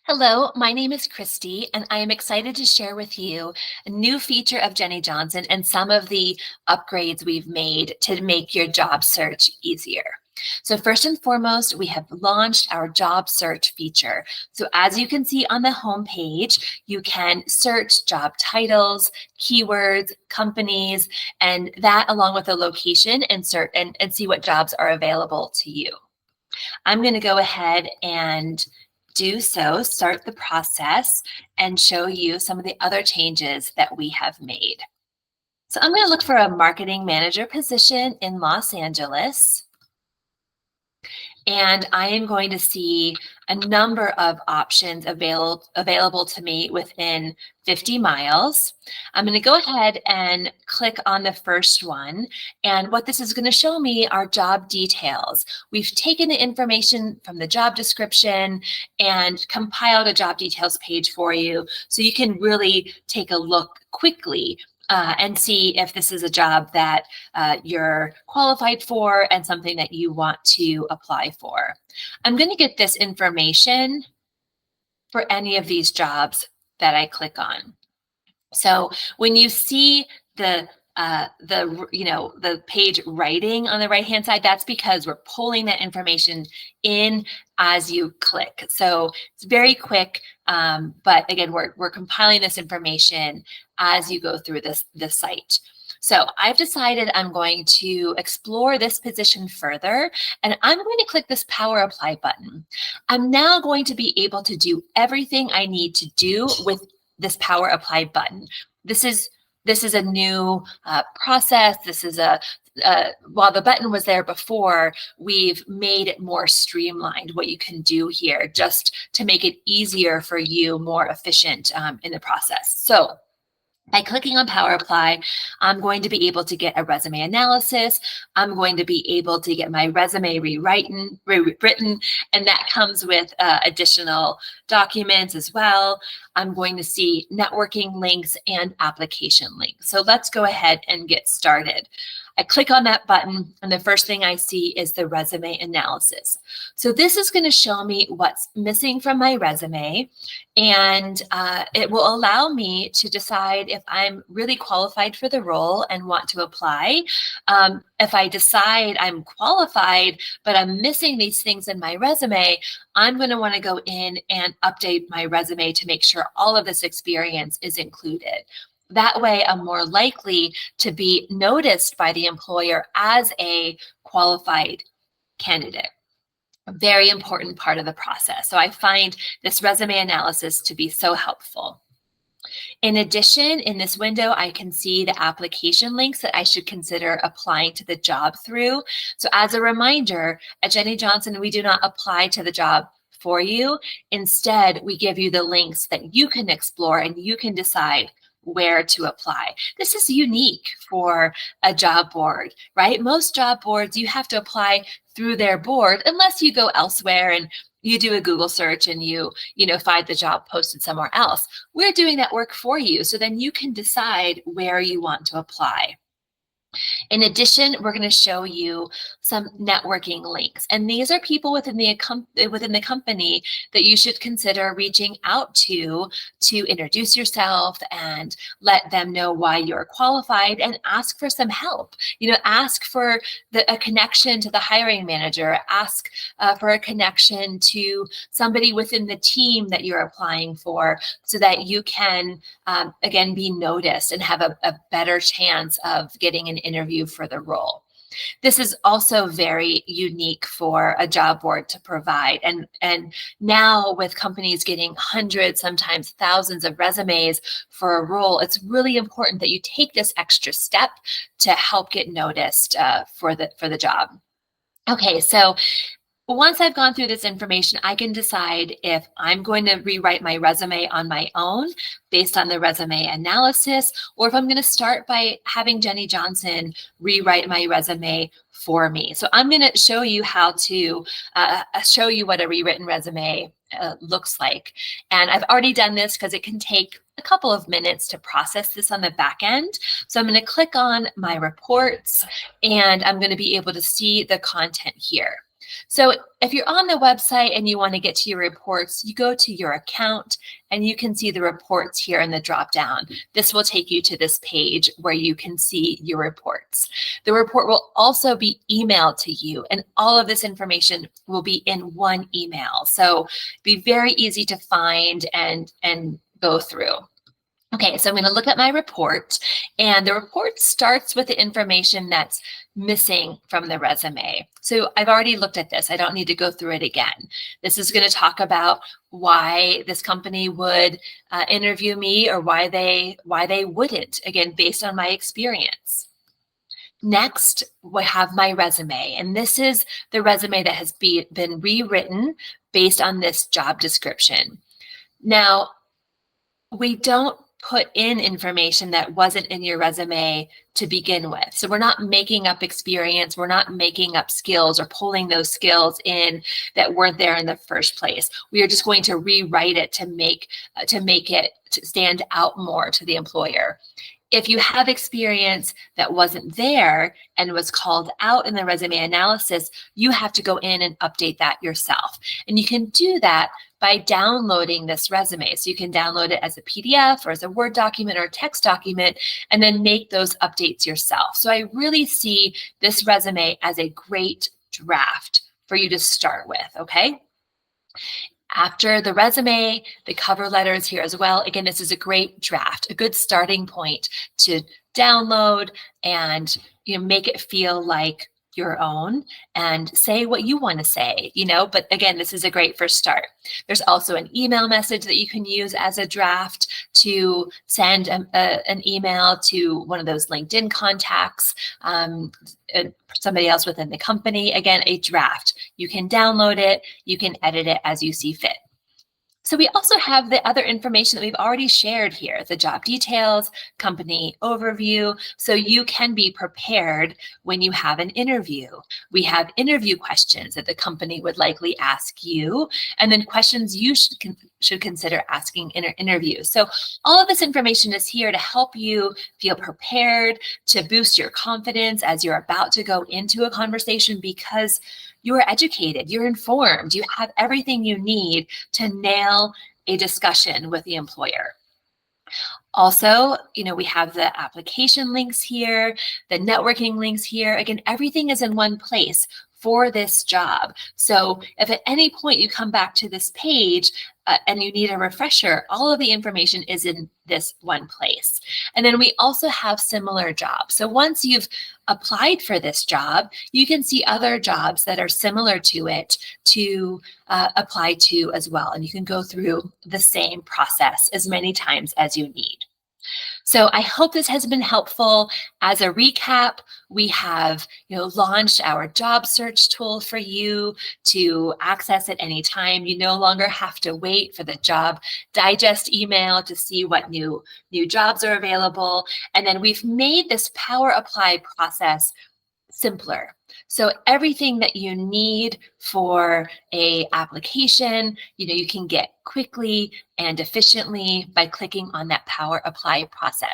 Hello, my name is Christy, and I am excited to share with you a new feature of Jennie Johnson and some of the upgrades we've made to make your job search easier. So first and foremost, we have launched our job search feature. So as you can see on the home page, you can search job titles, keywords, companies, and that along with the location and see what jobs are available to you. I'm going to go ahead and start the process, and show you some of the other changes that we have made. So I'm going to look for a marketing manager position in Los Angeles. And I am going to see a number of options available to me within 50 miles. I'm going to go ahead and click on the first one. And what this is going to show me are job details. We've taken the information from the job description and compiled a job details page for you, so you can really take a look quickly and see if this is a job that you're qualified for and something that you want to apply for. I'm going to get this information for any of these jobs that I click on. So when you see the page writing on the right hand side, that's because we're pulling that information in as you click. So it's very quick, but again, we're compiling this information as you go through this site. So I've decided I'm going to explore this position further, and I'm going to click this Power Apply button. I'm now going to be able to do everything I need to do with this Power Apply button. This is a new process. This is while the button was there before, we've made it more streamlined, what you can do here, just to make it easier for you, more efficient in the process. So by clicking on Power Apply, I'm going to be able to get a resume analysis. I'm going to be able to get my resume rewritten, and that comes with additional documents as well. I'm going to see networking links and application links. So let's go ahead and get started. I click on that button, and the first thing I see is the resume analysis. So this is going to show me what's missing from my resume, and it will allow me to decide if I'm really qualified for the role and want to apply. If I decide I'm qualified, but I'm missing these things in my resume, I'm going to want to go in and update my resume to make sure all of this experience is included. That way, I'm more likely to be noticed by the employer as a qualified candidate. A very important part of the process. So I find this resume analysis to be so helpful. In addition, in this window, I can see the application links that I should consider applying to the job through. So as a reminder, at Jennie Johnson, we do not apply to the job for you. Instead, we give you the links that you can explore and you can decide where to apply. This is unique for a job board, right? Most job boards, you have to apply through their board unless you go elsewhere and you do a Google search and you find the job posted somewhere else. We're doing that work for you, so then you can decide where you want to apply. In addition, we're going to show you some networking links, and these are people within the company that you should consider reaching out to introduce yourself and let them know why you're qualified and ask for some help. Ask for a connection to the hiring manager, ask for a connection to somebody within the team that you're applying for, so that you can, again, be noticed and have a better chance of getting an interview for the role. This is also very unique for a job board to provide. And now with companies getting hundreds, sometimes thousands of resumes for a role, it's really important that you take this extra step to help get noticed for the job. Okay, so once I've gone through this information, I can decide if I'm going to rewrite my resume on my own based on the resume analysis, or if I'm going to start by having Jennie Johnson rewrite my resume for me. So I'm going to show you how to show you what a rewritten resume looks like. And I've already done this because it can take a couple of minutes to process this on the back end. So I'm going to click on my reports, and I'm going to be able to see the content here. So if you're on the website and you want to get to your reports, you go to your account and you can see the reports here in the drop down. This will take you to this page where you can see your reports. The report will also be emailed to you, and all of this information will be in one email. So be very easy to find and go through. Okay, so I'm going to look at my report, and the report starts with the information that's missing from the resume. So I've already looked at this. I don't need to go through it again. This is going to talk about why this company would interview me, or why they wouldn't, again, based on my experience. Next, we have my resume, and this is the resume that has been rewritten based on this job description. Now, we don't put in information that wasn't in your resume to begin with. So we're not making up experience, we're not making up skills or pulling those skills in that weren't there in the first place. We are just going to rewrite it to make it to stand out more to the employer. If you have experience that wasn't there and was called out in the resume analysis, you have to go in and update that yourself. And you can do that by downloading this resume. So you can download it as a PDF or as a Word document or a text document, and then make those updates yourself. So I really see this resume as a great draft for you to start with, okay? After the resume, the cover letter is here as well. Again, this is a great draft, a good starting point to download and make it feel like your own and say what you want to say, but again, this is a great first start. There's also an email message that you can use as a draft to send an email to one of those LinkedIn contacts, somebody else within the company. Again, a draft. You can download it, you can edit it as you see fit. So we also have the other information that we've already shared here, the job details, company overview, so you can be prepared when you have an interview. We have interview questions that the company would likely ask you, and then questions you should consider asking in an interview. So all of this information is here to help you feel prepared, to boost your confidence as you're about to go into a conversation, because you are educated, you're informed, you have everything you need to nail a discussion with the employer. Also, we have the application links here, the networking links here. Again, everything is in one place for this job. So if at any point you come back to this page and you need a refresher, all of the information is in this one place. And then we also have similar jobs. So once you've applied for this job, you can see other jobs that are similar to it to apply to as well. And you can go through the same process as many times as you need. So I hope this has been helpful. As a recap, we have launched our job search tool for you to access at any time. You no longer have to wait for the job digest email to see what new jobs are available. And then we've made this Power Apply process simpler. So everything that you need for a application, you can get quickly and efficiently by clicking on that Power Apply process.